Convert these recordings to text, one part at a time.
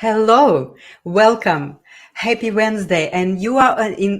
Hello, welcome. Happy Wednesday. And you are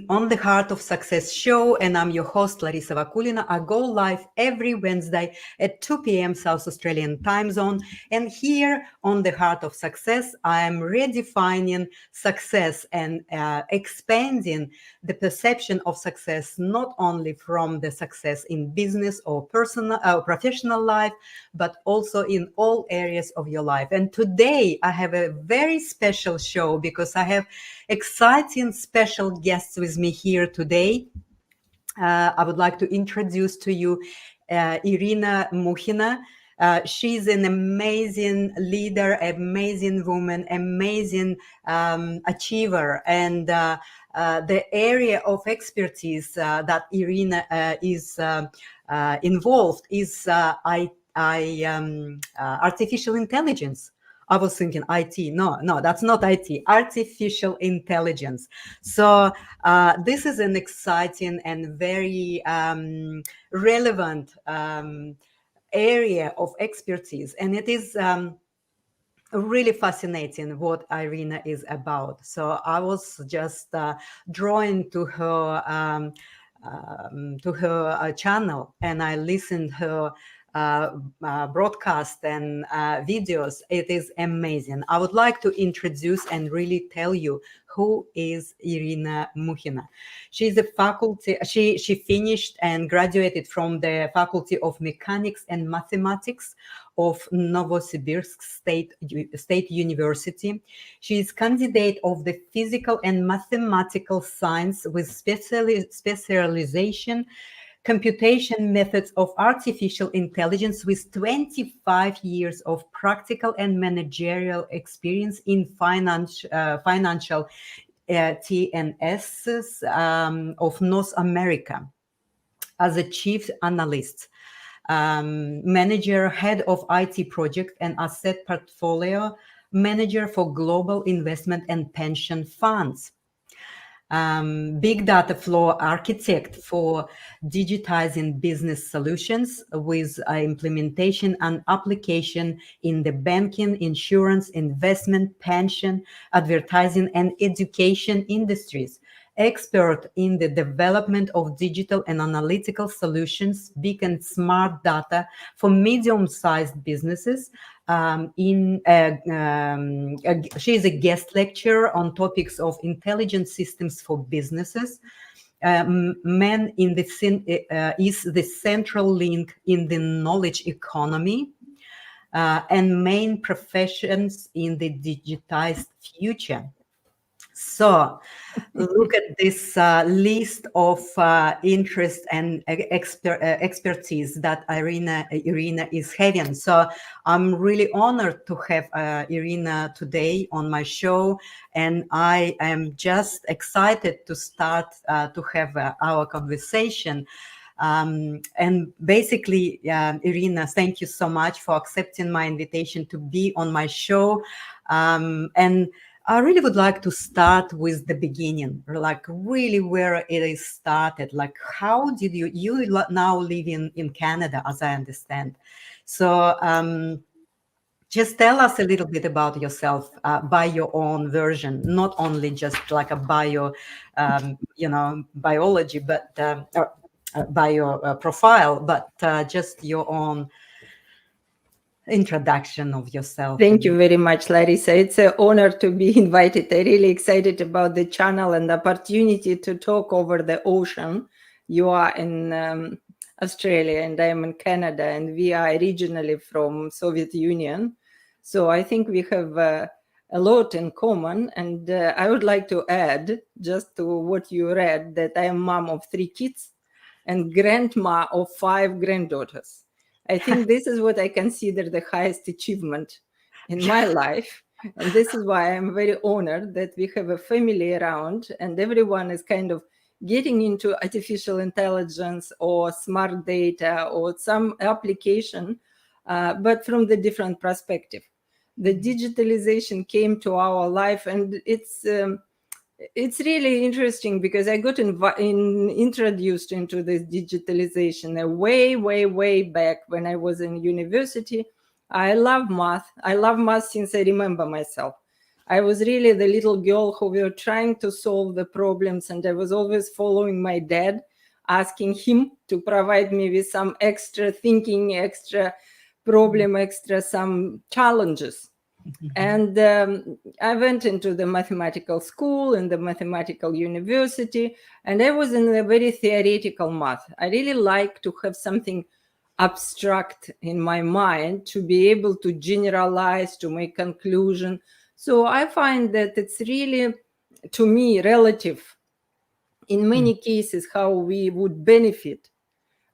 on the Heart of Success show. And I'm your host, Larissa Vakulina. I go live every Wednesday at 2 p.m. South Australian time zone. And here on the Heart of Success, I am redefining success and expanding the perception of success, not only from the success in business or personal or professional life, but also in all areas of your life. And today I have a very special show because I have exciting special guests with me here today. I would like to introduce to you Irina Mukhina. She's an amazing leader, amazing woman, amazing achiever. And the area of expertise that Irina is involved is artificial intelligence. I was thinking IT. No, that's not IT. Artificial intelligence. So this is an exciting and very relevant area of expertise, and it is really fascinating what Irina is about. So I was just drawn to her channel, and I listened her broadcast and videos. It is amazing. I would like to introduce and really tell you who is Irina Mukhina. She's a faculty. She finished and graduated from the Faculty of Mechanics and Mathematics of Novosibirsk State University. She is candidate of the Physical and Mathematical Science with specialization computation methods of artificial intelligence with 25 years of practical and managerial experience in financial TNSs of North America as a chief analyst, manager, head of IT project and asset portfolio manager for global investment and pension funds. Big data flow architect for digitizing business solutions with implementation and application in the banking, insurance, investment, pension, advertising, and education industries. Expert in the development of digital and analytical solutions, big and smart data for medium-sized businesses. She is a guest lecturer on topics of intelligent systems for businesses. Man in the is the central link in the knowledge economy and main professions in the digitized future. So look at this list of interest and expertise that Irina is having. So I'm really honored to have Irina today on my show, and I am just excited to start to have our conversation. And basically, Irina, thank you so much for accepting my invitation to be on my show. And I really would like to start with the beginning, like really where it is started. Like, how did you now live in Canada, as I understand? So just tell us a little bit about yourself by your own version, not only just like a biology, but by your profile, but just your own introduction of yourself. Thank you very much, Larissa. It's an honor to be invited. I'm really excited about the channel and the opportunity to talk over the ocean. You are in Australia and I'm in Canada, and we are originally from Soviet Union. So I think we have a lot in common. And I would like to add just to what you read that I am mom of 3 kids and grandma of 5 granddaughters. I think this is what I consider the highest achievement in my life. And this is why I'm very honored that we have a family around and everyone is kind of getting into artificial intelligence or smart data or some application, but from the different perspective. The digitalization came to our life, and it's really interesting because I got introduced into this digitalization way back when I was in university. I love math. I love math since I remember myself. I was really the little girl who were trying to solve the problems, and I was always following my dad, asking him to provide me with some extra thinking, extra problem, extra some challenges. And I went into the mathematical school and the mathematical university, and I was in a very theoretical math. I really like to have something abstract in my mind to be able to generalize, to make conclusion. So I find that it's really, to me, relative in many cases how we would benefit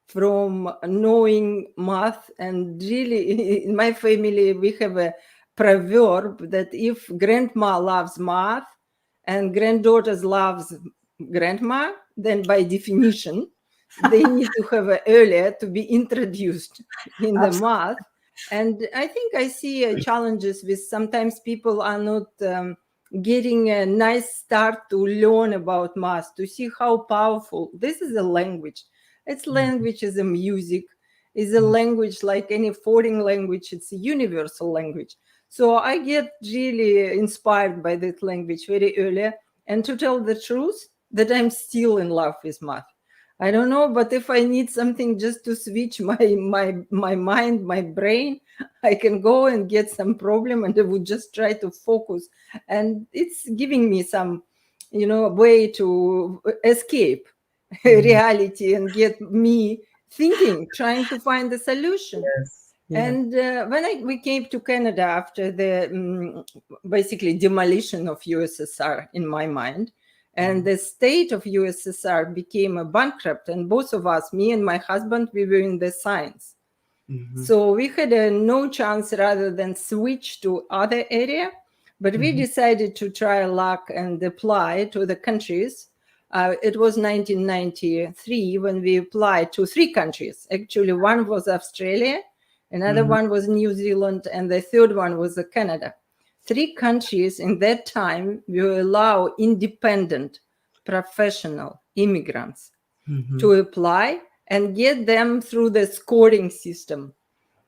from knowing math. And really, in my family, we have a proverb that if grandma loves math and granddaughters loves grandma, then by definition, they need to have earlier to be introduced in the math. And I think I see challenges with sometimes people are not getting a nice start to learn about math, to see how powerful this is a language. It's language is a music, is a language like any foreign language. It's a universal language. So I get really inspired by that language very early. And to tell the truth, that I'm still in love with math. I don't know, but if I need something just to switch my mind, my brain, I can go and get some problem, and I would just try to focus. And it's giving me some, way to escape reality and get me thinking, trying to find a solution. Yes. Yeah. And when we came to Canada after the basically demolition of USSR, in my mind, and the state of USSR became a bankrupt, and both of us, me and my husband, we were in the science. So we had no chance rather than switch to other area, but we decided to try luck and apply to the countries. It was 1993 when we applied to 3 countries. Actually, one was Australia, another one was New Zealand, and the third one was Canada. 3 countries in that time will allow independent, professional immigrants to apply and get them through the scoring system.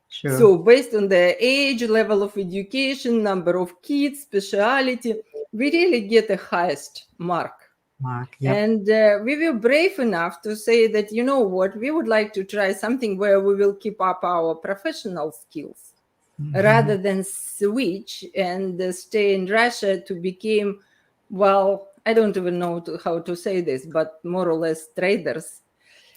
Sure. So based on the age, level of education, number of kids, speciality, we really get the highest mark. Yep. And we were brave enough to say that, you know what, we would like to try something where we will keep up our professional skills rather than switch and stay in Russia to become, well, I don't even know how to say this, but more or less traders.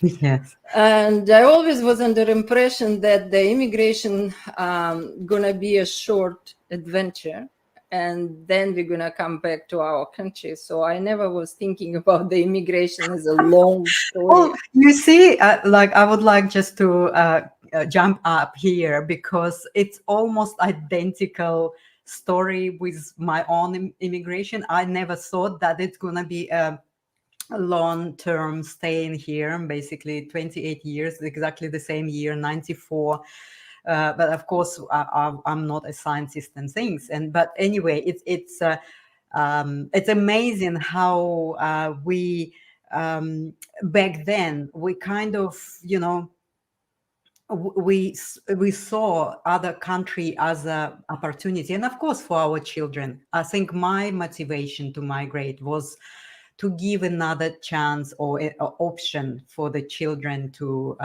Yes. And I always was under impression that the immigration gonna be a short adventure, and then we're gonna come back to our country. So I never was thinking about the immigration as a long story. Oh, you see, like I would like just to jump up here, because it's almost identical story with my own immigration. I never thought that it's gonna be a long-term staying here, basically 28 years, exactly the same year, 94. But of course, I'm not a scientist and things. But anyway, it's amazing how we back then we kind of we saw other country as a opportunity, and of course for our children. I think my motivation to migrate was to give another chance or a option for the children to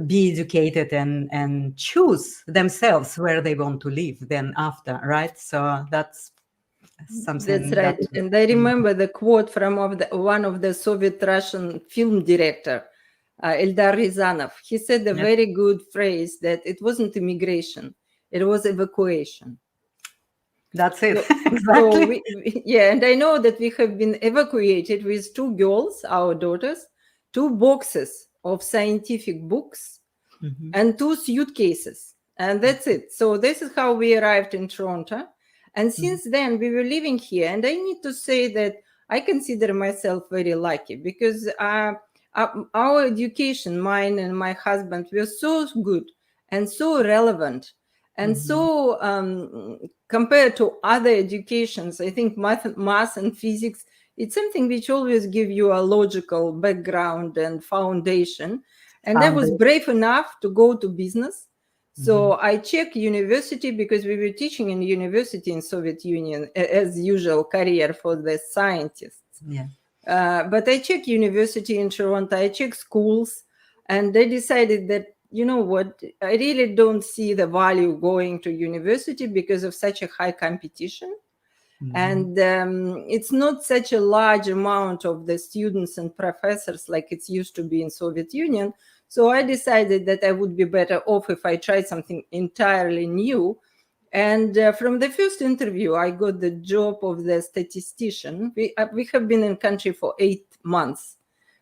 be educated and choose themselves where they want to live then after, right? So that's something. That's right. And I remember the quote from one of the Soviet Russian film director, Eldar Rязanov. He said a very good phrase that it wasn't immigration, it was evacuation. That's it. So, exactly. And I know that we have been evacuated with 2 girls, our daughters, 2 boxes of scientific books, and 2 suitcases. And that's it. So this is how we arrived in Toronto. And since then, we were living here. And I need to say that I consider myself very lucky, because our education, mine and my husband, were so good and so relevant. And so compared to other educations, I think math and physics, it's something which always give you a logical background and foundation. And I was brave enough to go to business. So I check university because we were teaching in university in Soviet Union, as usual, career for the scientists. Yeah. But I check university in Toronto, I check schools, and they decided that, you know what, I really don't see the value going to university because of such a high competition. And it's not such a large amount of the students and professors like it's used to be in Soviet Union. So I decided that I would be better off if I tried something entirely new. And from the first interview, I got the job of the statistician. We have been in country for 8 months.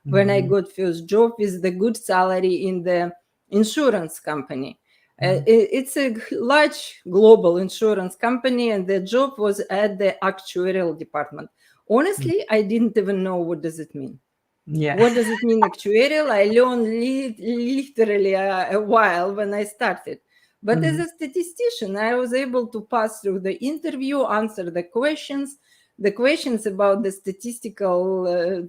When I got first job with the good salary in the insurance company. It's a large global insurance company, and the job was at the actuarial department. Honestly, I didn't even know what does it mean. Yeah. What does it mean, actuarial? I learned literally a while when I started. But as a statistician, I was able to pass through the interview, answer the questions about the statistical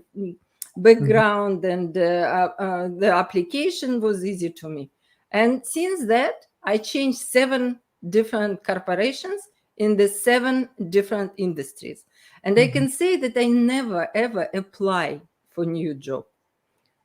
background, and the application was easy to me. And since that, I changed 7 different corporations in the 7 different industries. And I can say that I never, ever apply for new job.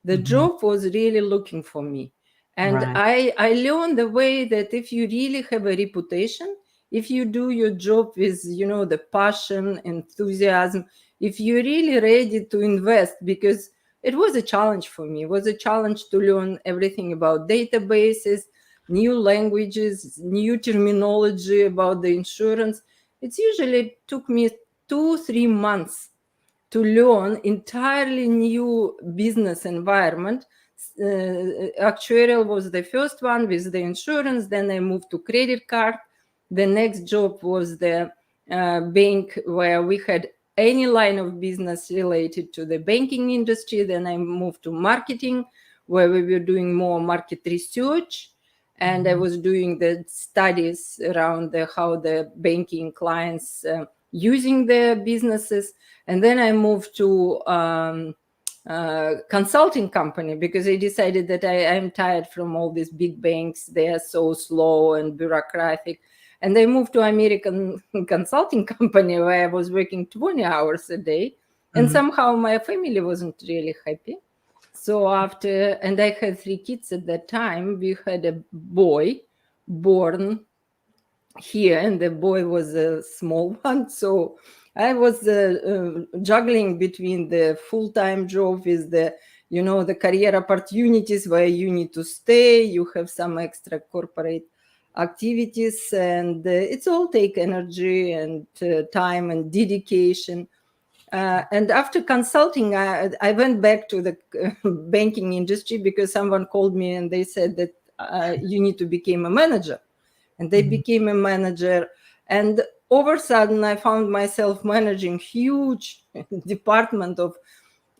The job was really looking for me. And Right. I learned the way that if you really have a reputation, if you do your job with, the passion, enthusiasm, if you're really ready to invest, because it was a challenge for me. It was a challenge to learn everything about databases, new languages, new terminology about the insurance. It usually took me 2-3 months to learn entirely new business environment. Actuarial was the first one with the insurance. Then I moved to credit card. The next job was the bank, where we had any line of business related to the banking industry. Then I moved to marketing, where we were doing more market research. And I was doing the studies around how the banking clients using their businesses. And then I moved to consulting company because I decided that I'm tired from all these big banks. They are so slow and bureaucratic. And I moved to American consulting company where I was working 20 hours a day. And somehow my family wasn't really happy. So and I had 3 kids at that time. We had a boy born here, and the boy was a small one. So I was juggling between the full-time job with the career opportunities where you need to stay, you have some extra corporate activities, and it's all take energy and time and dedication. And after consulting, I went back to the banking industry because someone called me and they said that you need to become a manager. And they became a manager. And all of a sudden, I found myself managing huge department of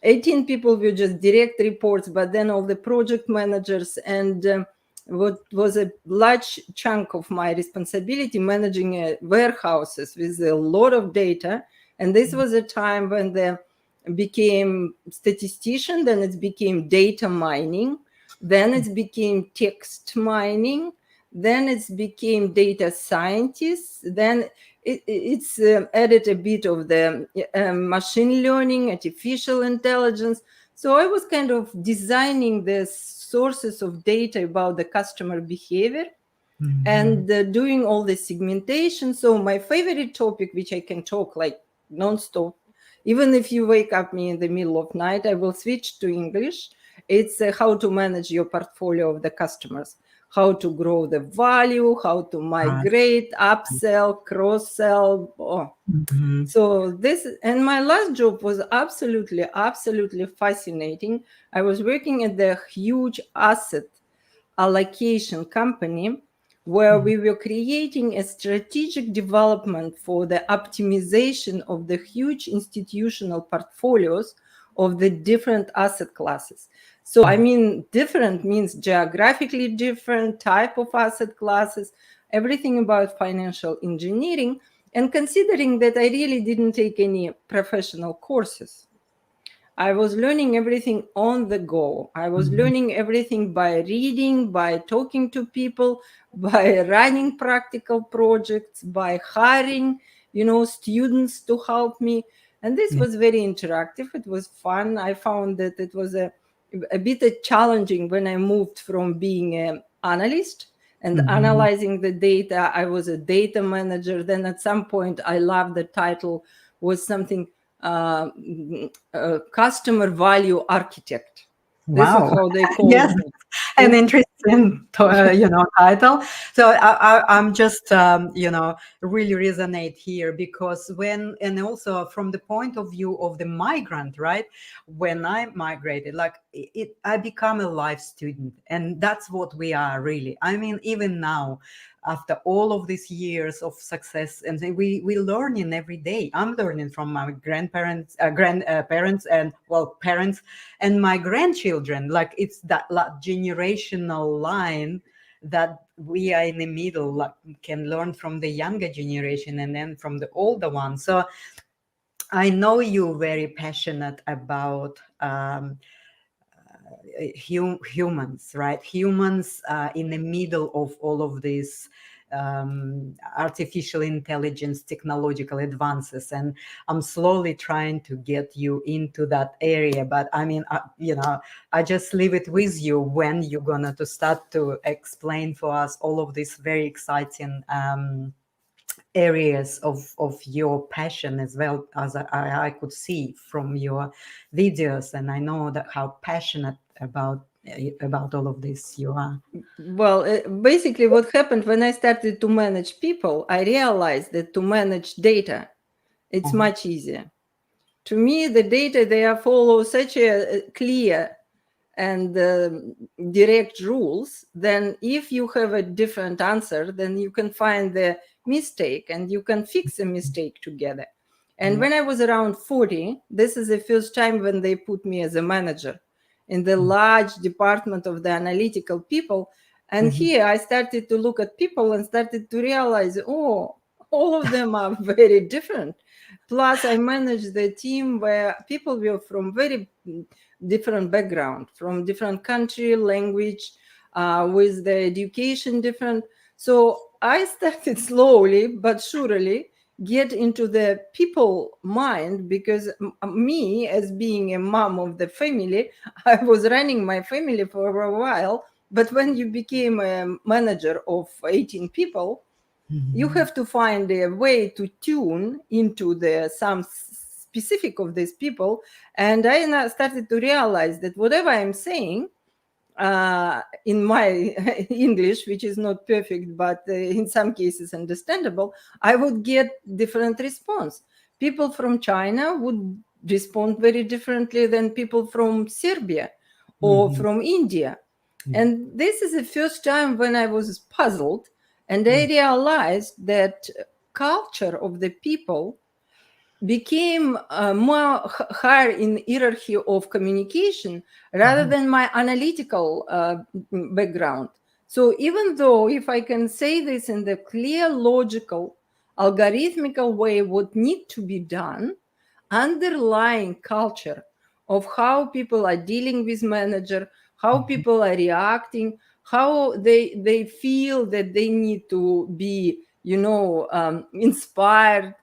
18 people with just direct reports, but then all the project managers. And what was a large chunk of my responsibility, managing warehouses with a lot of data. And this was a time when they became statistician, then it became data mining, then it became text mining, then it became data scientists, then it's added a bit of the machine learning, artificial intelligence. So I was kind of designing the sources of data about the customer behavior and doing all the segmentation. So my favorite topic, which I can talk like nonstop, even if you wake up me in the middle of night, I will switch to English. It's how to manage your portfolio of the customers, how to grow the value, how to migrate, upsell, cross-sell. So this, and my last job was absolutely fascinating. I was working at the huge asset allocation company where we were creating a strategic development for the optimization of the huge institutional portfolios of the different asset classes. So, I mean, different means geographically different type of asset classes, everything about financial engineering. And considering that I really didn't take any professional courses, I was learning everything on the go. I was learning everything by reading, by talking to people, by running practical projects, by hiring, students to help me. And this was very interactive. It was fun. I found that it was a bit challenging when I moved from being an analyst and analyzing the data. I was a data manager. Then at some point, I loved the title was something customer value architect. This is Wow. how they called Yes, me. an interesting, title. So I'm just, really resonate here because and also from the point of view of the migrant, right? When I migrated, like I become a life student, and that's what we are really. I mean, even now, after all of these years of success, and then we learning every day. I'm learning from my grandparents, grandparents, and parents, and my grandchildren. Like it's that generational line that we are in the middle, like can learn from the younger generation and then from the older one. So I know you're very passionate about humans, right? Humans in the middle of all of this artificial intelligence, technological advances, and I'm slowly trying to get you into that area. But I mean, I just leave it with you when you're gonna to start to explain for us all of these very exciting areas of your passion, as well as I could see from your videos, and I know that how passionate about all of this you are. Well, basically what happened when I started to manage people, I realized that to manage data, it's much easier. To me, the data, they are follow such a clear and direct rules. Then if you have a different answer, then you can find the mistake and you can fix a mistake together. And when I was around 40, this is the first time when they put me as a manager in the large department of the analytical people. And here I started to look at people and started to realize, oh, all of them are very different. Plus, I managed the team where people were from very different background, from different country, language, with the education different. So I started slowly but surely get into the people mind, because me, as being a mom of the family, I was running my family for a while. But when you became a manager of 18 people, you have to find a way to tune into the some specific of these people. And I now started to realize that whatever I'm saying in my English, which is not perfect, but in some cases understandable, I would get different response. People from China would respond very differently than people from Serbia or from India. And this is the first time when I was puzzled, and I realized that culture of the people became more higher in hierarchy of communication rather than my analytical background. So even though if I can say this in the clear, logical, algorithmical way, what need to be done, underlying culture of how people are dealing with manager, how people are reacting, how they feel that they need to be, inspired,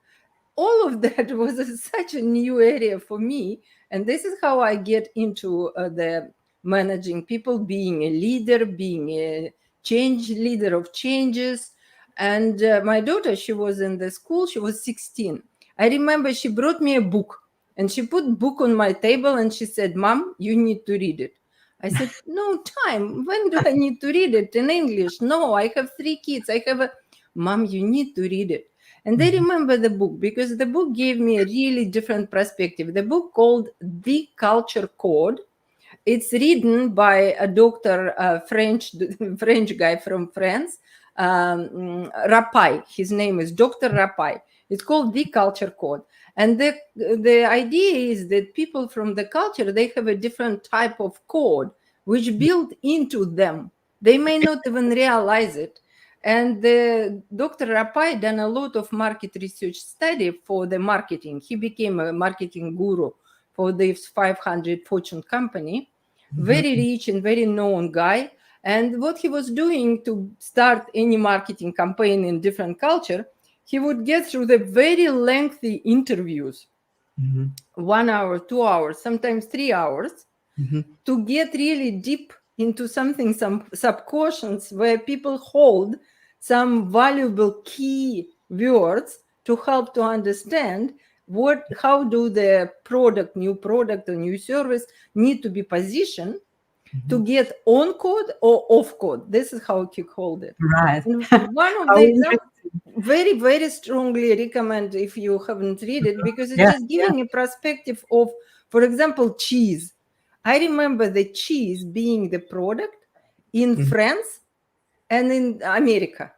all of that was such a new area for me. And this is how I get into the managing people, being a leader, being a change leader of changes. And my daughter, she was in the school, she was 16. I remember she brought me a book, and she put book on my table and she said, "Mom, you need to read it." I said, "No time. When do I need to read it in English? No, I have 3 kids. I have a..." "Mom, you need to read it." And I remember the book because the book gave me a really different perspective. The book called The Culture Code. It's written by a doctor, French guy from France, Rapai. His name is Dr. Rapai. It's called The Culture Code. And the idea is that people from the culture, they have a different type of code which built into them. They may not even realize it. And Dr. Rapai done a lot of market research study for the marketing. He became a marketing guru for this 500 Fortune company, very rich and very known guy. And what he was doing to start any marketing campaign in different culture, he would get through the very lengthy interviews, 1 hour, 2 hours, sometimes 3 hours, to get really deep into something, some subconscious, where people hold some valuable key words to help to understand how do the new product or new service need to be positioned to get on code or off code. This is how you hold it. Right. And one of How the interesting. very, very strongly recommend if you haven't read it, because it's Yeah, just giving a perspective of, for example, cheese. I remember the cheese being the product in France and in America.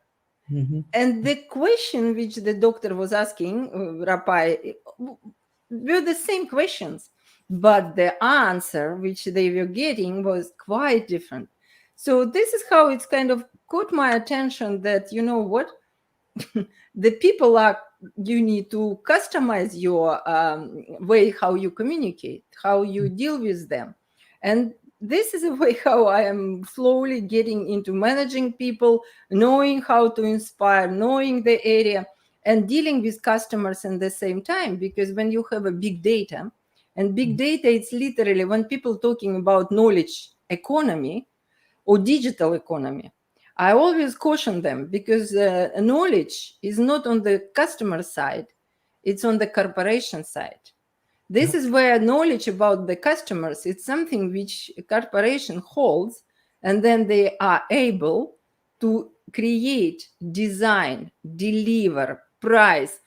And the question which the doctor was asking, Rapai, were the same questions, but the answer which they were getting was quite different. So this is how it's kind of caught my attention that, you know what, the people are, you need to customize your way how you communicate, how you deal with them. And this is a way how I am slowly getting into managing people, knowing how to inspire, knowing the area, and dealing with customers at the same time. Because when you have a big data, and big data, it's literally when people talking about knowledge economy or digital economy, I always caution them, because knowledge is not on the customer side, it's on the corporation side. This is where knowledge about the customers, it's something which a corporation holds, and then they are able to create, design, deliver, price,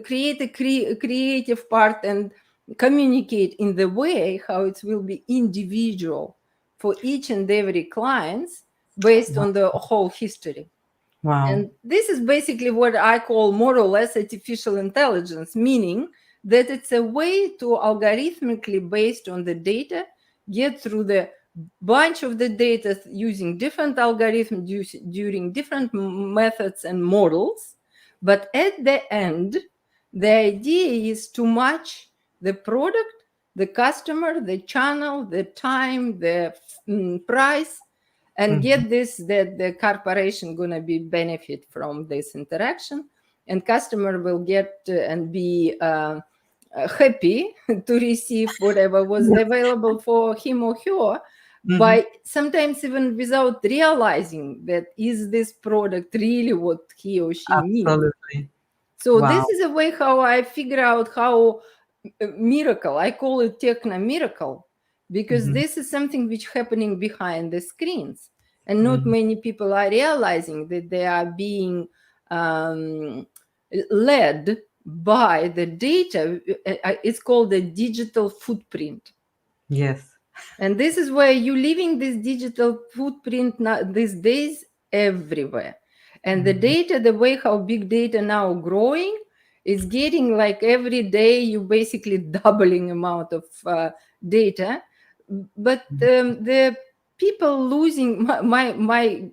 create a creative part, and communicate in the way how it will be individual for each and every clients based on the whole history. Wow. And this is basically what I call more or less artificial intelligence, meaning that it's a way to algorithmically, based on the data, get through the bunch of the data using different algorithms, during different methods and models. But at the end, the idea is to match the product, the customer, the channel, the time, the price, and get this, that the corporation gonna be benefit from this interaction, and customer will get and be happy to receive whatever was available for him or her, by sometimes even without realizing that is this product really what he or she needs. Absolutely. So Wow. this is a way how I figure out how miracle, I call it techno miracle, because this is something which happening behind the screens, and not many people are realizing that they are being led by the data. It's called the digital footprint. Yes. And this is where you're leaving this digital footprint these days everywhere. And the data, the way how big data now growing, is getting like every day you basically doubling amount of data. But the people losing my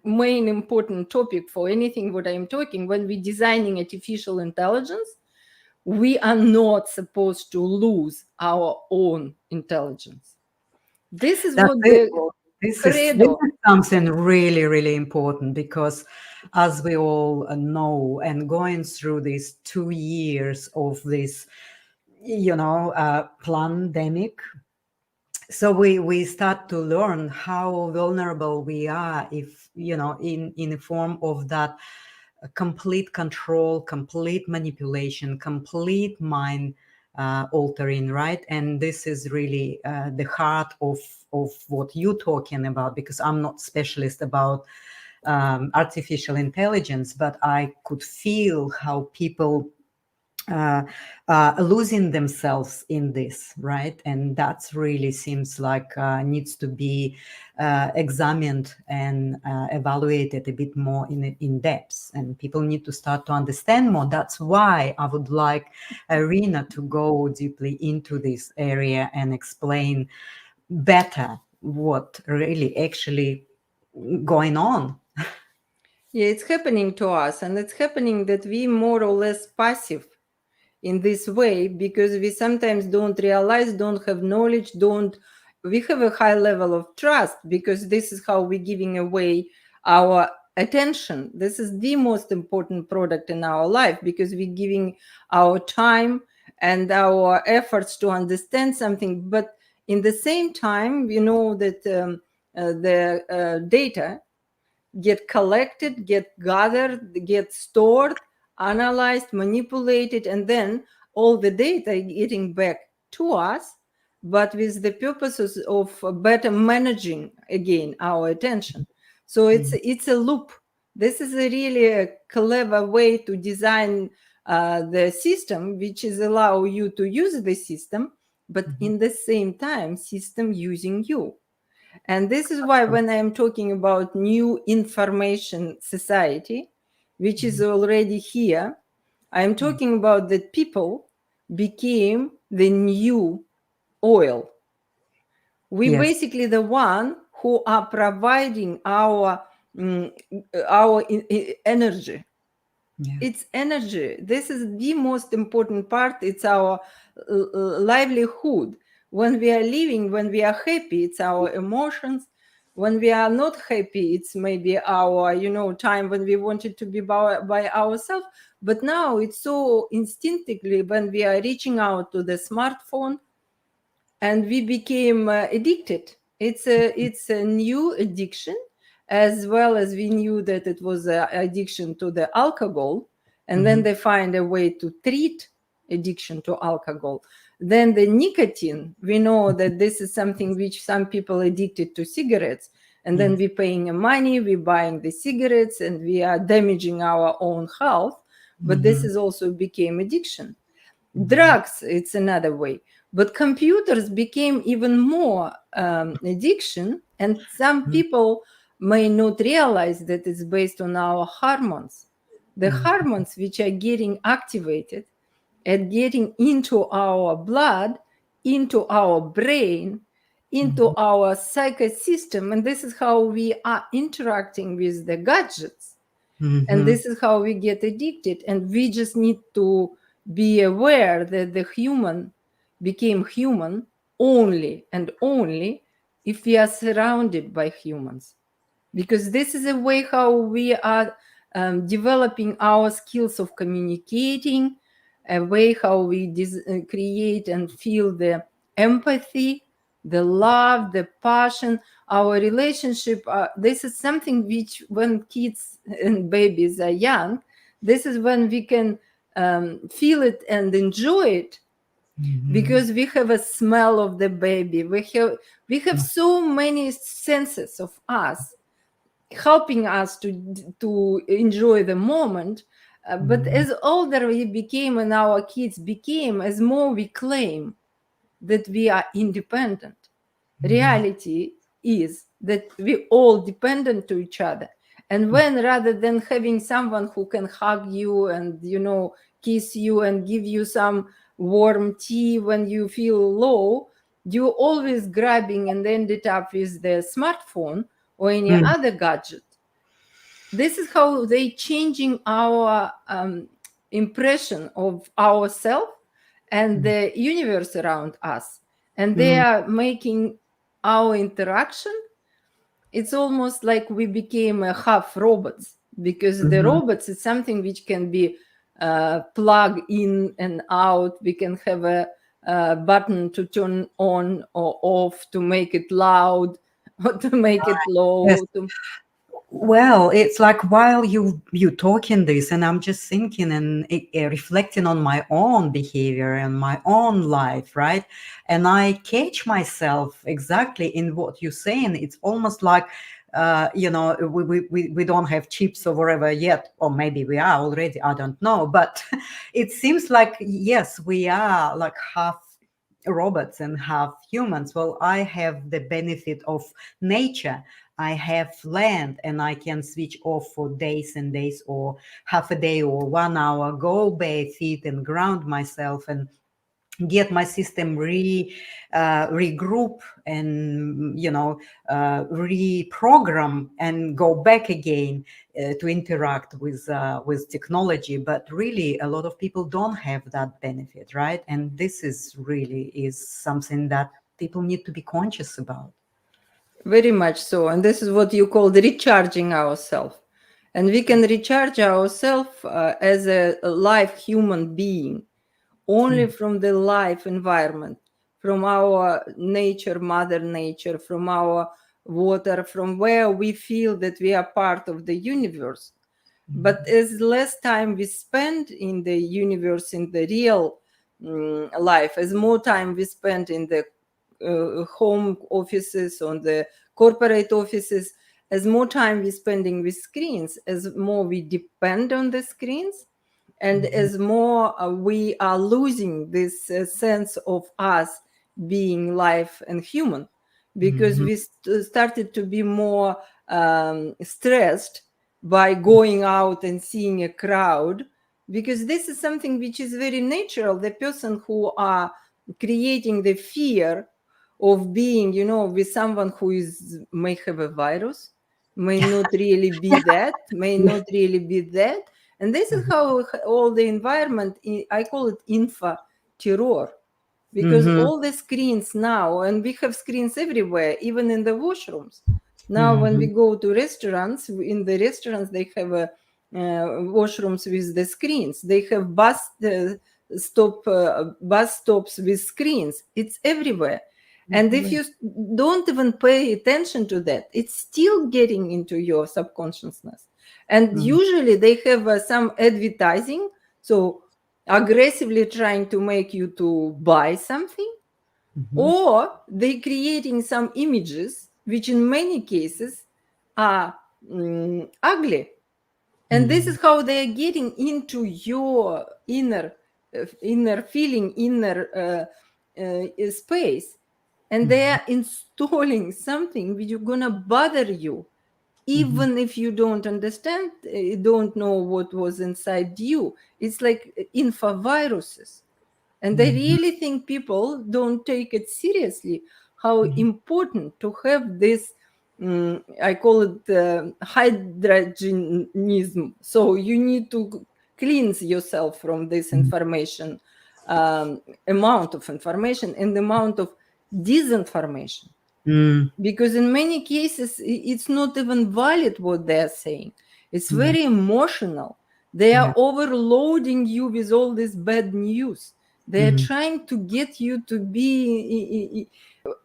main important topic for anything what I'm talking, when we're designing artificial intelligence, we are not supposed to lose our own intelligence. This is That's what it. the This credo. is something really, really important, because as we all know, and going through these 2 years of this, pandemic, so we start to learn how vulnerable we are if, in the form of that complete control, complete manipulation, complete mind altering, right? And this is really the heart of what you're talking about, because I'm not specialist about artificial intelligence, but I could feel how people losing themselves in this, right? And that's really seems like needs to be examined and evaluated a bit more in depth, and people need to start to understand more. That's why I would like Irina to go deeply into this area and explain better what really actually going on. Yeah, it's happening to us, and it's happening that we more or less passive in this way, because we sometimes don't realize, don't have knowledge, we have a high level of trust, because this is how we're giving away our attention. This is the most important product in our life, because we're giving our time and our efforts to understand something. But in the same time, we know that the data get collected, get gathered, get stored, analyzed, manipulated, and then all the data getting back to us, but with the purposes of better managing again our attention. So it's a loop. This is really a clever way to design the system, which is allow you to use the system, but in the same time, system using you. And this is why when I'm talking about new information society, which is already here, I'm talking about that people became the new oil. We Yes. basically the one who are providing our energy. Yeah. It's energy. This is the most important part. It's our livelihood. When we are living, when we are happy, it's our emotions. When we are not happy, it's maybe our time when we wanted to be by ourselves. But now it's so instinctively when we are reaching out to the smartphone, and we became addicted. It's a new addiction, as well as we knew that it was an addiction to the alcohol, and then they find a way to treat addiction to alcohol. Then the nicotine, we know that this is something which some people addicted to cigarettes, and then we're paying money, we're buying the cigarettes, and we are damaging our own health. But this is also became addiction. Drugs, it's another way. But computers became even more addiction, and some people may not realize that it's based on our hormones. The hormones which are getting activated and getting into our blood, into our brain, into our psychic system, and this is how we are interacting with the gadgets. And this is how we get addicted. And we just need to be aware that the human became human only and only if we are surrounded by humans. Because this is a way how we are developing our skills of communicating, a way how we create and feel the empathy, the love, the passion, our relationship. This is something which when kids and babies are young, this is when we can feel it and enjoy it, because we have a smell of the baby. We have so many senses of us helping us to enjoy the moment. But as older we became and our kids became, as more we claim that we are independent. Reality is that we all dependent to each other. And when rather than having someone who can hug you and kiss you and give you some warm tea when you feel low, you always grabbing and ended up with the smartphone or any other gadget. This is how they changing our impression of ourselves and the universe around us. And they are making our interaction, it's almost like we became half robots, because the robots is something which can be plugged in and out. We can have a button to turn on or off, to make it loud or to make it low. Yes. Well, it's like while you talking this, and I'm just thinking and reflecting on my own behavior and my own life, right? And I catch myself exactly in what you're saying. It's almost like, we don't have chips or whatever yet, or maybe we are already. I don't know, but it seems like yes, we are like half robots and half humans. Well, I have the benefit of nature. I have land and I can switch off for days and days, or half a day or 1 hour, go bathe, eat and ground myself and get my system regroup and reprogram and go back again to interact with technology. But really, a lot of people don't have that benefit, right? And this is something that people need to be conscious about. Very much so. And this is what you call the recharging ourselves. And we can recharge ourselves as a live human being only from the life environment, from our nature, Mother Nature, from our water, from where we feel that we are part of the universe. But as less time we spend in the universe, in the real life, as more time we spend in the home offices, on the corporate offices, as more time we're spending with screens, as more we depend on the screens, and as more we are losing this sense of us being live and human, because we started to be more stressed by going out and seeing a crowd, because this is something which is very natural. The person who are creating the fear of being, with someone who may have a virus, may not really be that, may not really be that. And this is how all the environment, I call it info terror, because all the screens now, and we have screens everywhere, even in the washrooms. Now, when we go to restaurants, in the restaurants, they have washrooms with the screens. They have bus stops with screens. It's everywhere. And if you don't even pay attention to that, it's still getting into your subconsciousness. And usually they have some advertising, so aggressively trying to make you to buy something, or they creating some images, which in many cases are ugly. And this is how they are getting into your inner feeling, inner space. And they are installing something which is going to bother you, even if you don't understand, don't know what was inside you. It's like infoviruses. And I really think people don't take it seriously, how important to have this, I call it hydrogenism. So you need to cleanse yourself from this information, amount of information and the amount of disinformation. Because in many cases, it's not even valid what they're saying. It's very emotional. They are overloading you with all this bad news. They're trying to get you to be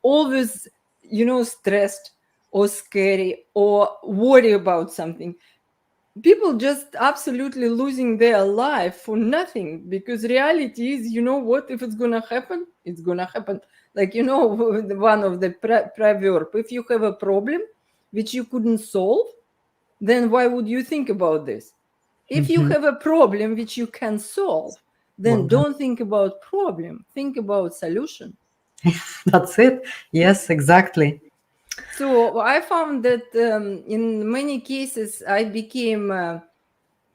always, stressed or scary or worry about something. People just absolutely losing their life for nothing, because reality is, what, if it's gonna happen, it's gonna happen. Like, one of the proverb, if you have a problem which you couldn't solve, then why would you think about this? If you have a problem which you can solve, then don't think about problem, think about solution. That's it. Yes, exactly. So I found that in many cases I became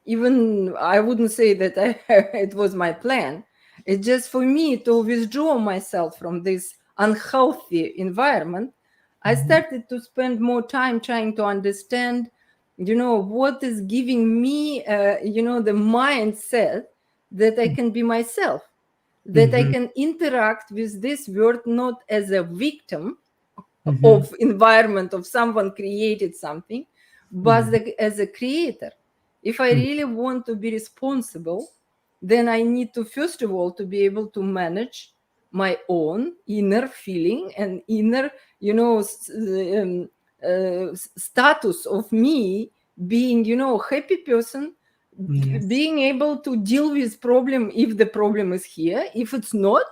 even, I wouldn't say that it was my plan. It's just for me to withdraw myself from this unhealthy environment. I started to spend more time trying to understand, what is giving me, the mindset that I can be myself, that I can interact with this world not as a victim of environment, of someone created something, but as a creator. If I really want to be responsible, then I need to, first of all, to be able to manage my own inner feeling and inner, status of me being, happy person, being able to deal with problem if the problem is here. If it's not,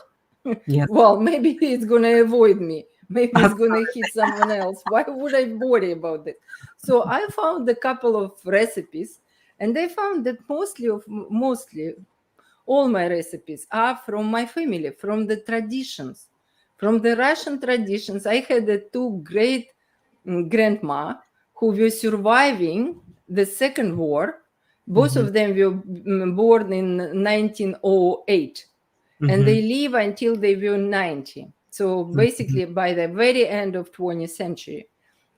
well, maybe it's going to avoid me. Maybe it's going to hit someone else. Why would I worry about it? So I found a couple of recipes, and I found that mostly all my recipes are from my family, from the traditions, from the Russian traditions. I had two great grandma who were surviving the Second War. Both of them were born in 1908. and they live until they were 90. So basically by the very end of 20th century.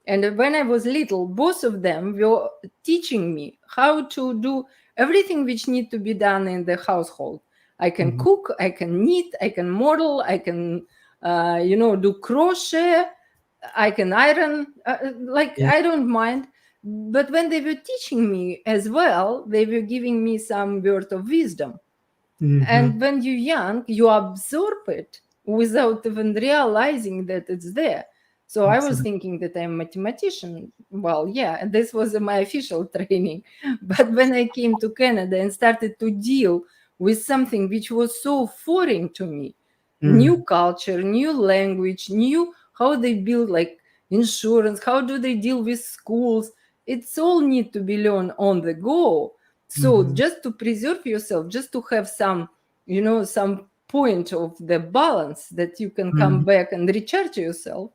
And when I was little, both of them were teaching me how to do everything which need to be done in the household. I can cook, I can knit, I can model, I can, do crochet, I can iron, Yeah. I don't mind. But when they were teaching me as well, they were giving me some word of wisdom. And when you're young, you absorb it without even realizing that it's there. So I was thinking that I'm a mathematician. Well, yeah, this was my official training. But when I came to Canada and started to deal with something which was so foreign to me, new culture, new language, new how they build like insurance, how do they deal with schools, it's all need to be learned on the go. So just to preserve yourself, just to have some, some point of the balance that you can come back and recharge yourself,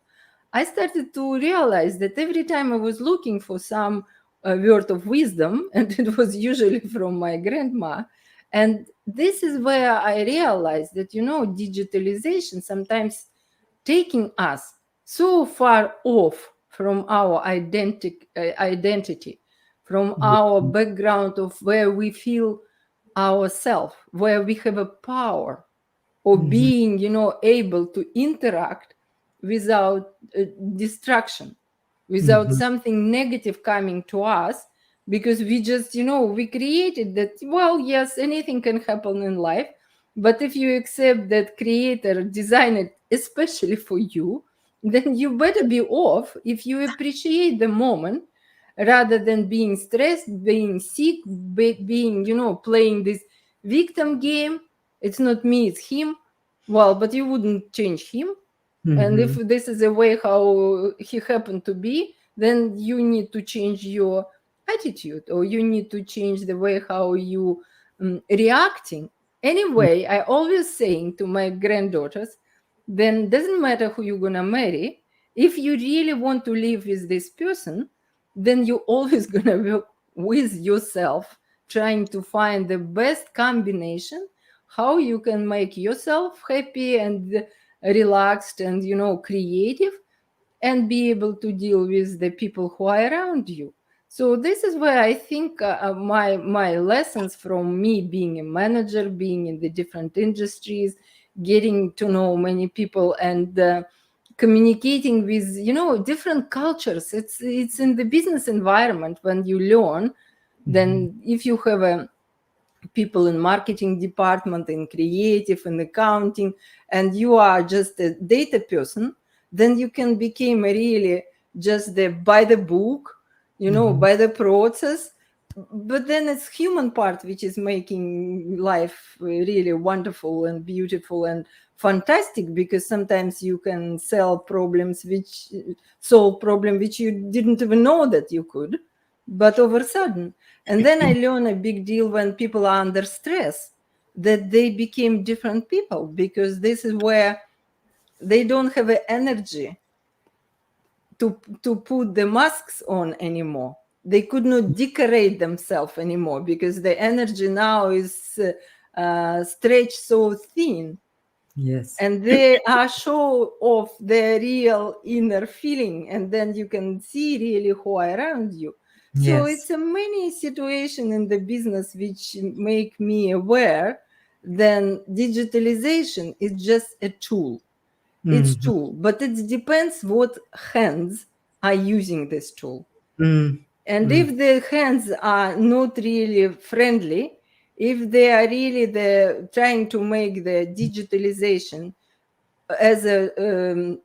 I started to realize that every time I was looking for some word of wisdom, and it was usually from my grandma, and this is where I realized that, digitalization sometimes taking us so far off from our identity, from our background of where we feel ourselves, where we have a power of being, able to interact without distraction, without something negative coming to us, because we just, we created that, well, yes, anything can happen in life. But if you accept that creator designed it especially for you, then you better be off if you appreciate the moment rather than being stressed, being sick, being, playing this victim game. It's not me, it's him. Well, but you wouldn't change him. And if this is the way how he happened to be, then you need to change your attitude, or you need to change the way how you reacting. Anyway, I always saying to my granddaughters, then doesn't matter who you're gonna marry. If you really want to live with this person, then you're always gonna work with yourself, trying to find the best combination, how you can make yourself happy and relaxed and, creative, and be able to deal with the people who are around you. So this is where I think my lessons from me being a manager, being in the different industries, getting to know many people, and communicating with, different cultures. It's in the business environment when you learn. Then if you have a people in marketing department, in creative, in accounting, and you are just a data person, then you can become really just the by the book, by the process. But then it's human part which is making life really wonderful and beautiful and fantastic, because sometimes you can solve problems which you didn't even know that you could, but over a sudden. And then I learned a big deal when people are under stress, that they became different people, because this is where they don't have the energy to put the masks on anymore. They could not decorate themselves anymore, because the energy now is stretched so thin. Yes. And they are show off their real inner feeling, and then you can see really who are around you. So Yes. it's a many situation in the business which make me aware then digitalization is just a tool. It's tool, but it depends what hands are using this tool. And if the hands are not really friendly, if they are really trying to make the digitalization as a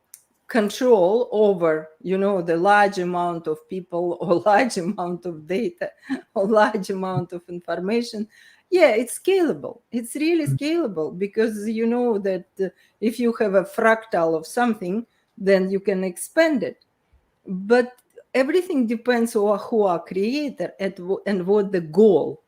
control over, the large amount of people or large amount of data or large amount of information, yeah, it's scalable. It's really scalable, because you know that if you have a fractal of something, then you can expand it. But everything depends on who are creator and what the goal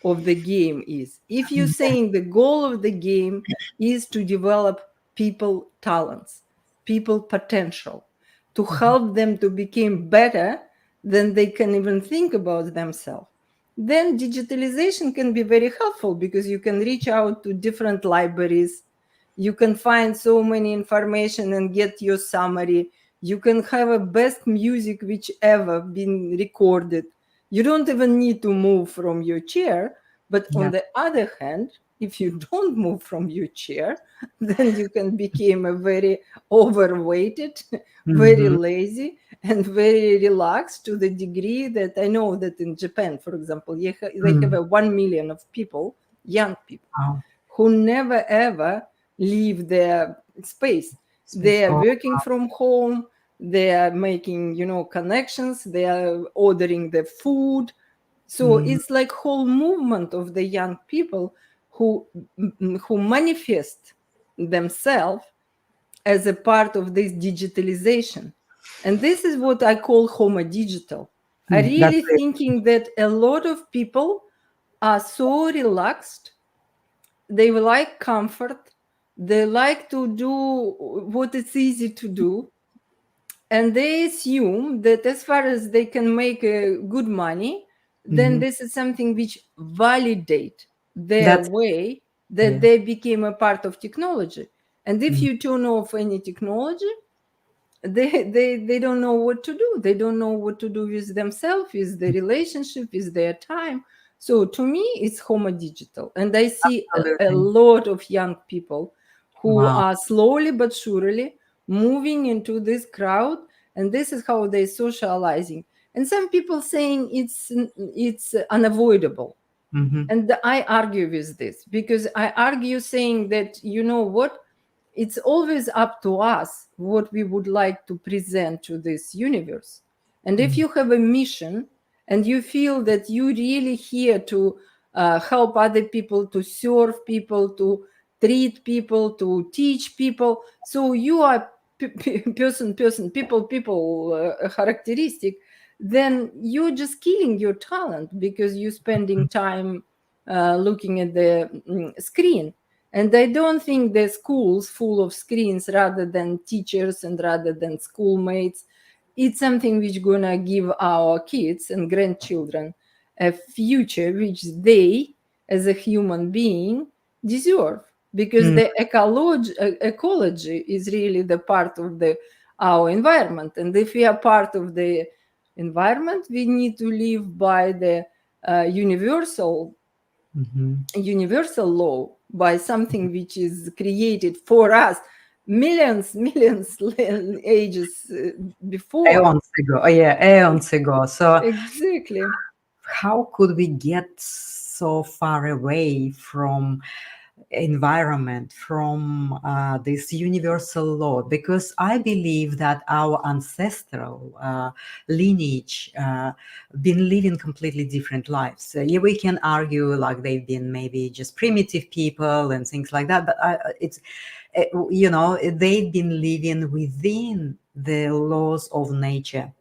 of the game is. If you're saying the goal of the game is to develop people talents, people potential, to help them to become better than they can even think about themselves, then digitalization can be very helpful because you can reach out to different libraries. You can find so many information and get your summary. You can have a best music which ever been recorded. You don't even need to move from your chair. But on Yeah. the other hand, if you don't move from your chair, then you can become a very overweighted, very Hmm. lazy, and very relaxed, to the degree that I know that in Japan, for example, they have a 1 million of people, young people, Wow. who never ever leave their space. Space. They are Oh, working from home. They are making, connections. They are ordering the food. So mhm, it's like whole movement of the young people who who manifest themselves as a part of this digitalization. And this is what I call homodigital. I That's really it. thinking that a lot of people are so relaxed, they like comfort, they like to do what is easy to do, and they assume that as far as they can make good money, then Mhm. this is something which validate their That's way that yeah. they became a part of technology. And if Mm, you turn off any technology, they don't know what to do. They don't know what to do with themselves, with the relationship, with their time. So to me, it's homodigital. And I see a absolutely. lot of young people who Wow. are slowly but surely moving into this crowd, and this is how they're socializing. And some people saying it's unavoidable. Hmm. And I argue with this, because I argue saying that, you know what, it's always up to us what we would like to present to this universe. And if you have a mission and you feel that you really here to help other people, to serve people, to treat people, to teach people, so you are people characteristic, then you're just killing your talent because you're spending time looking at the screen. And I don't think the schools full of screens rather than teachers and rather than schoolmates, it's something which gonna give our kids and grandchildren a future which they, as a human being, deserve. Because Mm, the ecology is really the part of the our environment. And if we are part of the environment, we need to live by the universal mhm. law, by something which is created for us millions ages before. Eons ago. Oh, yeah, eons ago. So Exactly. how could we get so far away from environment, from this universal law? Because I believe that our ancestral lineage been living completely different lives. Yeah, we can argue like they've been maybe just primitive people and things like that, but it's they've been living within the laws of nature.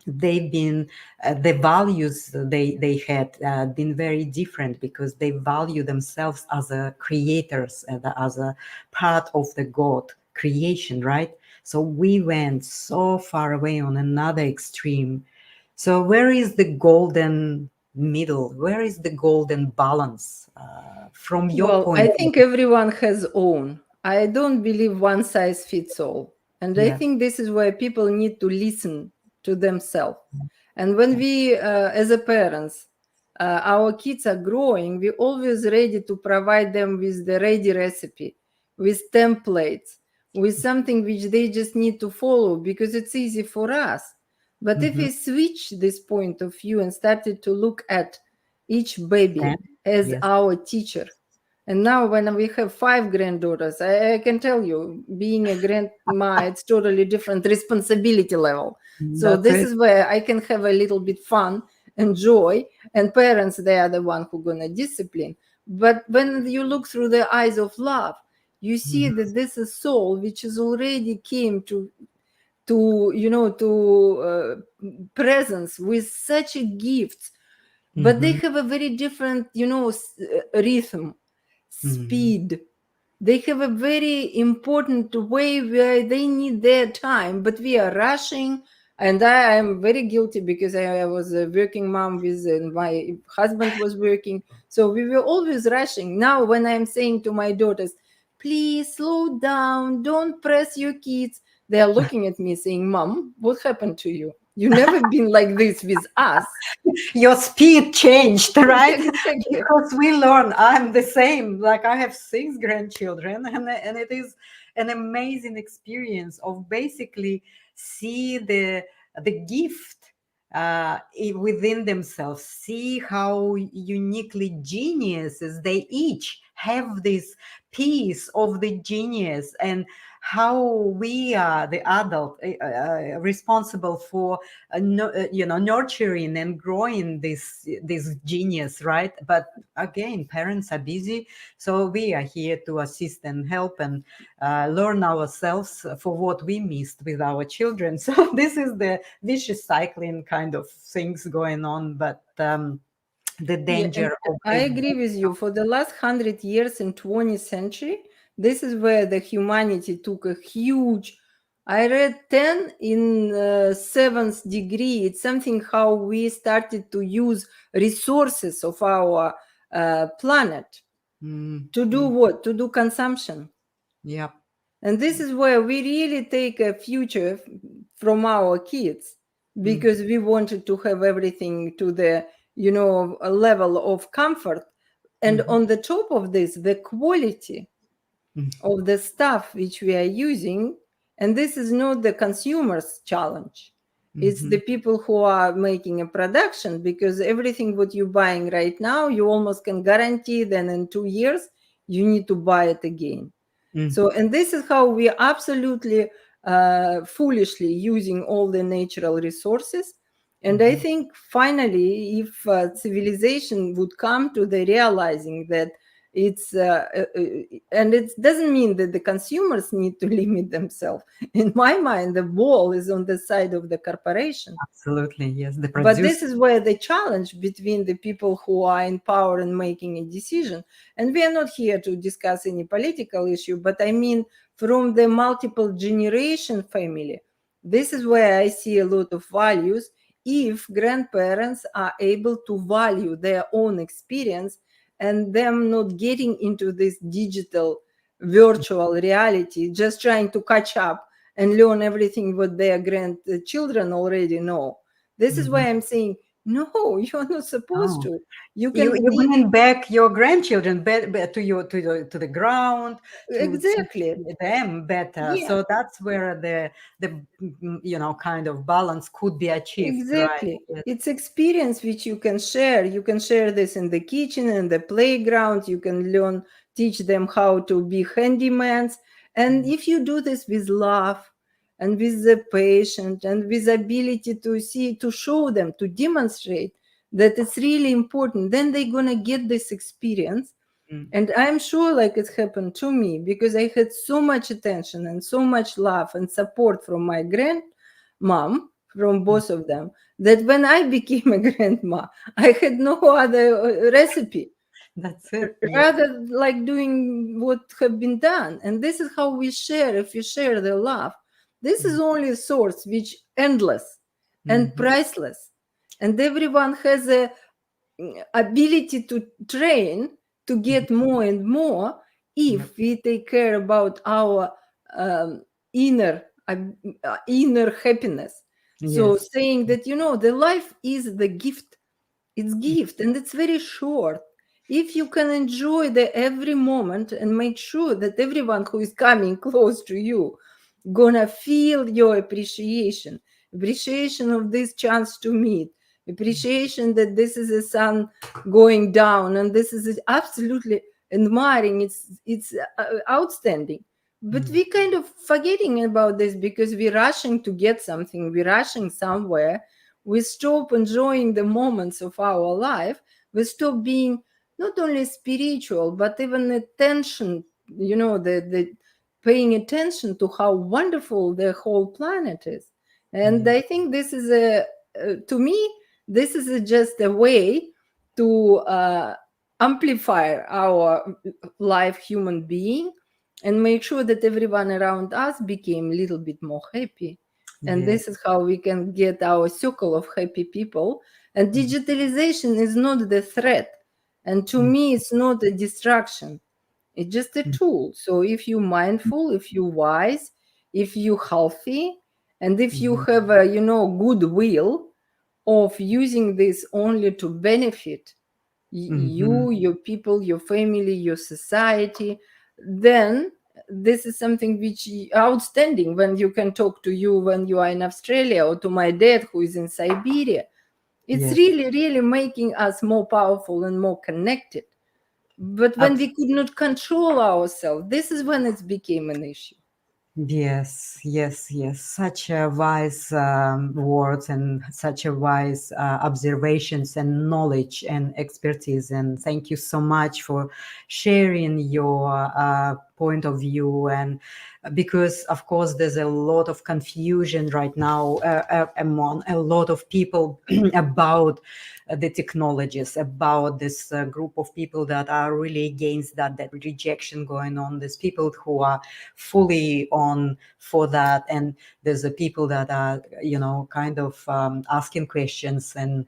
They've been the values they had been very different because they value themselves as a creators and as a part of the god creation, right? So we went so far away on another extreme. So where is the golden middle? Where is the golden balance from your Well, I point of think view? everyone has own. I don't believe one size fits all. And I Yeah. think this is where people need to listen to themselves. And when Yeah. we, as a parents, our kids are growing, we're always ready to provide them with the ready recipe, with templates, with something which they just need to follow because it's easy for us. But if Hmm. we switch this point of view and started to look at each baby Then, as yes. our teacher, and now, when we have 5 granddaughters, I can tell you, being a grandma, it's totally different responsibility level. So That's this it. is where I can have a little bit fun and joy, and parents, they are the one who gonna discipline. But when you look through the eyes of love, you see Mhm. that this is soul which is already came to presence with such a gift, but they Mhm. have a very different rhythm, Mhm. speed. They have a very important way where they need their time, but we are rushing. And I am very guilty because I was a working mom with my husband was working. So we were always rushing. Now, when I'm saying to my daughters, please slow down, don't press your kids, they are looking at me saying, Mom, what happened to you? You never been like this with us. Your speed changed, right? Exactly. Because we learn. I'm the same. Like I have 6 grandchildren, and it is an amazing experience of basically see the gift within themselves, see how uniquely geniuses they each have this piece of the genius, and how we are the adult responsible for nurturing and growing this genius, right? But again, parents are busy, so we are here to assist and help and learn ourselves for what we missed with our children. So this is the vicious cycling kind of things going on, but the Yeah, and danger of I this. agree with you. For the last 100 years in 20th century, this is where the humanity took a huge. I read 10 in seventh degree. It's something how we started to use resources of our planet to do what? To do consumption. Yeah. And this is where we really take a future from our kids because we wanted to have everything to the, a level of comfort. And on the top of this, the quality of the stuff which we are using. And this is not the consumer's challenge. It's the people who are making a production, because everything what you're buying right now, you almost can guarantee that in 2 years, you need to buy it again. So, and this is how we absolutely foolishly using all the natural resources. And I think finally, if civilization would come to the realizing that it's, and it doesn't mean that the consumers need to limit themselves. In my mind, the ball is on the side of the corporation. Absolutely, yes. The But producer. this is where the challenge between the people who are in power and making a decision. And we are not here to discuss any political issue, but I mean, from the multiple generation family, this is where I see a lot of values. If grandparents are able to value their own experience and them not getting into this digital virtual reality, just trying to catch up and learn everything what their grandchildren already know. This is why I'm saying, no, you're not supposed Oh. to. You You can you teach. bring back your grandchildren to the ground, to teach Exactly. them better. Yeah. So that's where the kind of balance could be achieved, right? Exactly. Yes. It's experience which you can share. You can share this in the kitchen, in the playground. You can learn, teach them how to be handymans. And if you do this with love and with the patient and with ability to see, to show them, to demonstrate that it's really important, then they're going to get this experience. And I'm sure like it happened to me because I had so much attention and so much love and support from my grandmom, from both of them, that when I became a grandma, I had no other recipe That's it. Yeah. rather like doing what have been done. And this is how we share. If we share the love, this is only a source which endless and priceless, and everyone has a ability to train to get more and more Yep. if we take care about our inner inner happiness. So Yes. saying that the life is the gift, it's gift and it's very short. If you can enjoy the every moment and make sure that everyone who is coming close to you gonna feel your appreciation of this chance to meet, appreciation that this is a sun going down and this is absolutely admiring, it's outstanding. But we kind of forgetting about this because we're rushing to get something, we're rushing somewhere, we stop enjoying the moments of our life, we stop being not only spiritual but even attention, the paying attention to how wonderful the whole planet is. And Yeah. I think this is to me, this is just a way to amplify our life human being and make sure that everyone around us became a little bit more happy. And Yes. this is how we can get our circle of happy people. And digitalization is not the threat. And to Mm, me, it's not a distraction. It's just a mm, tool. So if you're mindful, if you're wise, if you're healthy, and if you mhm. have a, goodwill of using this only to benefit Mhm. you, your people, your family, your society, then this is something which outstanding when you can talk to you when you are in Australia, or to my dad who is in Siberia. It's Yes. really, really making us more powerful and more connected. But when we could not control ourselves, this is when it became an issue. Yes, yes, yes. Such a wise words and such a wise observations and knowledge and expertise. And thank you so much for sharing your point of view. And because, of course, there's a lot of confusion right now among a lot of people about the technologies, about this group of people that are really against that rejection going on. There's people who are fully on for that, and there's the people that are kind of asking questions and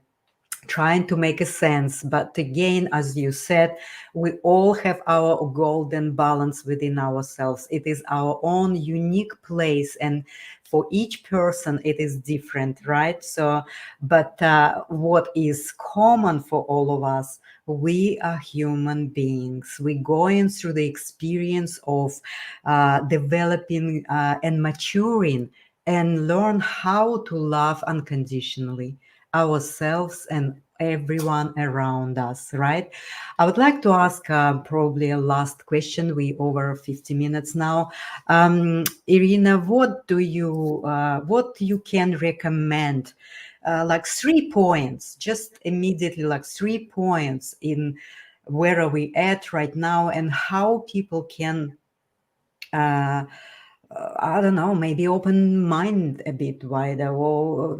trying to make a sense. But again, as you said, we all have our golden balance within ourselves. It is our own unique place, and for each person it is different, right? So but what is common for all of us, we are human beings. We're going through the experience of developing and maturing, and learn how to love unconditionally ourselves and everyone around us, right? I would like to ask probably a last question. We over 50 minutes now. Irina, what you can recommend? Like 3 points, just immediately, like 3 points in where are we at right now, and how people can uh, I don't know, maybe open mind a bit wider, or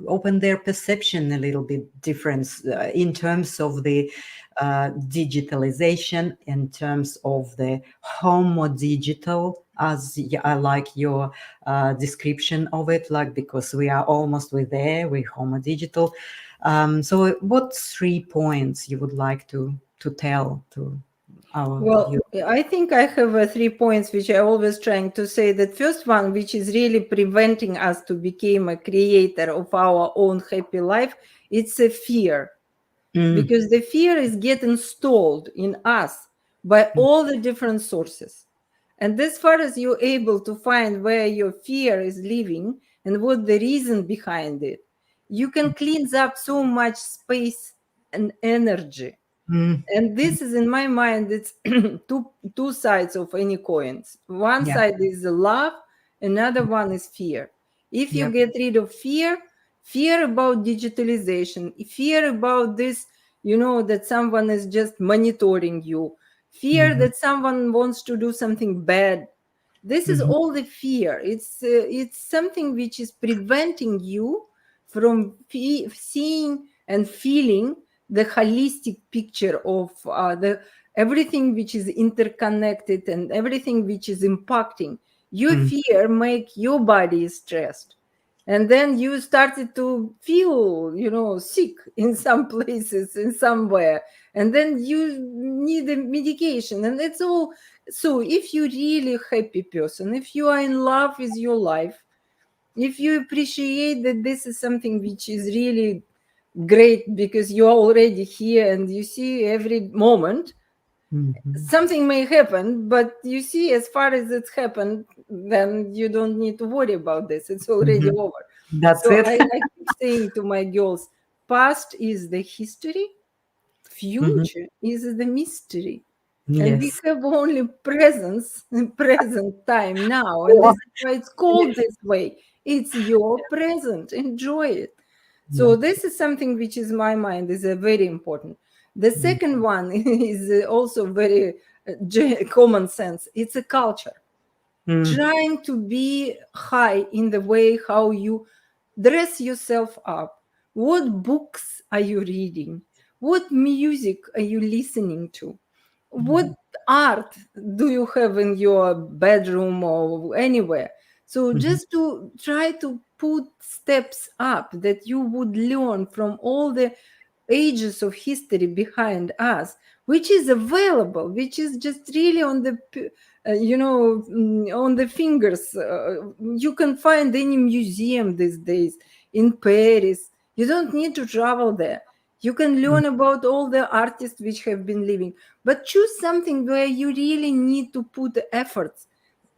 open their perception a little bit different in terms of the digitalization, in terms of the homodigital, as I like your description of it, like, because we are almost with there, we homodigital. So what 3 points you would like to tell to our Well, viewers? I think I have 3 points which I always trying to say. That first one, which is really preventing us to become a creator of our own happy life, it's a fear. Mm, Because the fear is getting installed in us by mm, all the different sources. And as far as you're able to find where your fear is living and what the reason behind it, you can cleanse up so much space and energy. mm, And this is, in my mind, it's two sides of any coins. One yeah. side is the love, another one is fear. If you Yep. get rid of fear, fear about digitalization, fear about this, that someone is just monitoring you, fear Mhm, that someone wants to do something bad, this is mhm, all the fear. It's something which is preventing you from seeing and feeling the holistic picture of the everything which is interconnected and everything which is impacting. Your mm, fear make your body stressed, and then you started to feel sick in some places, in somewhere, and then you need a medication, and it's all. So if you're really happy person, if you are in love with your life, if you appreciate that this is something which is really great because you are already here and you see every moment, mhm, something may happen, but you see, as far as it's happened, then you don't need to worry about this. It's already mhm. over. That's So it. I keep saying to my girls, past is the history, Mhm. future is the mystery. And we Yes. have only present time now. And Oh, this is why it's called this way. It's your present. Enjoy it. yeah. So this is something which is my mind is very important. The Mm, second one is also very common sense. It's a culture. mm, Trying to be high in the way how you dress yourself up. What books are you reading? What music are you listening to? What mhm, art do you have in your bedroom or anywhere? So mhm, just to try to put steps up, that you would learn from all the ages of history behind us, which is available, which is just really on the on the fingers. You can find any museum these days in Paris. You don't need to travel there. You can learn about all the artists which have been living, but choose something where you really need to put efforts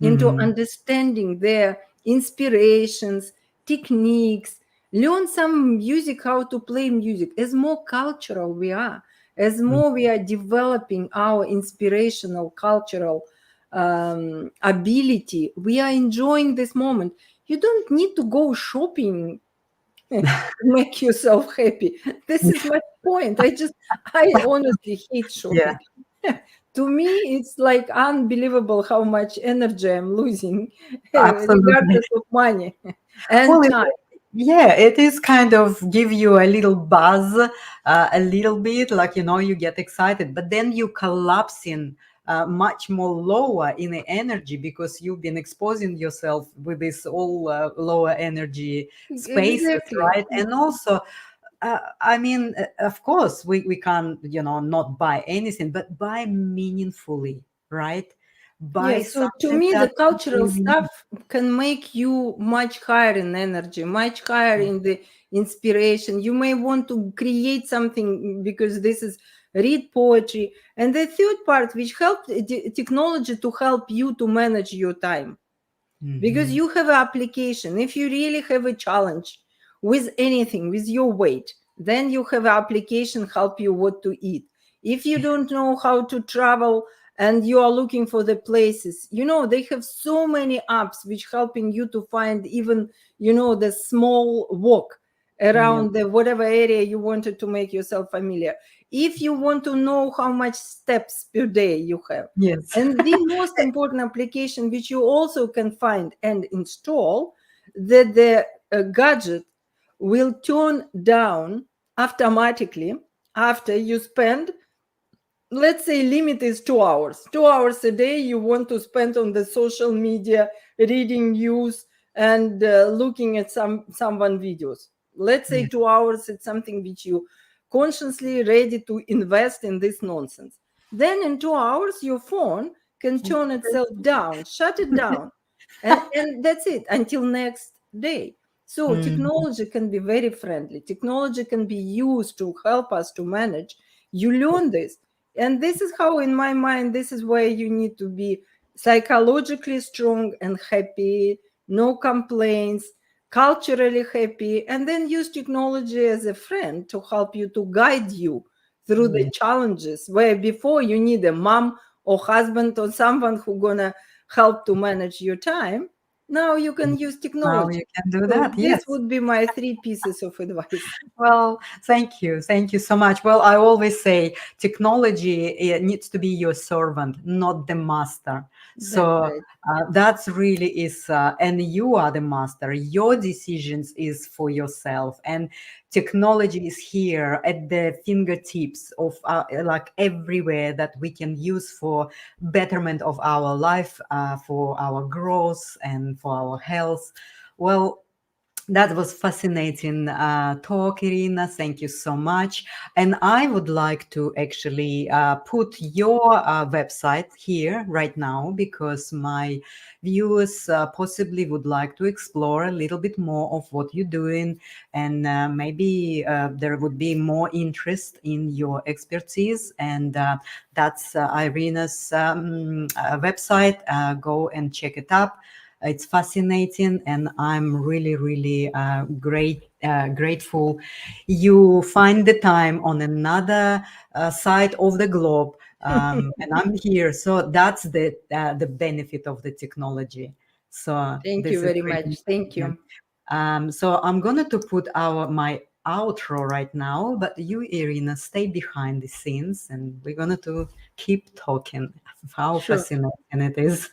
into understanding their inspirations, techniques. Learn some music, how to play music. As more cultural we are, as more we are developing our inspirational cultural ability, we are enjoying this moment. You don't need to go shopping to make yourself happy. This is my point. I honestly hate shopping. To me, it's like unbelievable how much energy I'm losing, Absolutely. regardless of money and Well, time. yeah, it is kind of give you a little buzz, a little bit, like, you get excited, but then you collapse in much more lower in the energy because you've been exposing yourself with this all lower energy spaces, Exactly. right? And also, I mean, of course, we can't, not buy anything, but buy meaningfully, right? Yeah, Buy so to something me, the that you cultural really stuff can make you much higher in energy, much higher in the inspiration. You may want to create something because this is read poetry. And the third part, which helped technology to help you to manage your time, because Mhm. you have an application. If you really have a challenge with anything, with your weight, then you have an application help you what to eat. If you don't know how to travel and you are looking for the places, they have so many apps which helping you to find even the small walk Yeah. around the whatever area you wanted to make yourself familiar. If you want to know how much steps per day you have, Yes. and the most important application, which you also can find and install, that the gadget will turn down automatically after you spend, let's say, limit is 2 hours. 2 hours a day you want to spend on the social media, reading news, and looking at someone videos. Let's say Yeah. 2 hours, it's something which you consciously ready to invest in this nonsense. Then in 2 hours your phone can turn itself down, shut it down, and that's it until next day. So Mm. technology can be very friendly. Technology can be used to help us to manage. You learn this. And this is how, in my mind, this is where you need to be psychologically strong and happy, no complaints, culturally happy, and then use technology as a friend to help you, to guide you through the Yeah. challenges where before you need a mom or husband or someone who gonna help to manage your time. Now you can use Now technology. you can do So that. this Yes. would be my 3 pieces of advice. Well, thank you. Thank you so much. Well, I always say technology needs to be your servant, not the master. That's So right. that's really is, and you are the master. Your decisions is for yourself, and technology is here at the fingertips of like everywhere that we can use for betterment of our life, for our growth, and for our health. Well, that was fascinating talk, Irina. Thank you so much. And I would like to actually put your website here right now because my viewers possibly would like to explore a little bit more of what you're doing. And maybe there would be more interest in your expertise. And that's Irina's website. Go and check it up. It's fascinating, and I'm really, really grateful you find the time on another side of the globe, and I'm here. So that's the benefit of the technology. So Thank you this is very really much. Thank important. you. So I'm going to put my outro right now, but you, Irina, stay behind the scenes, and we're going to keep talking. How Sure. fascinating it is.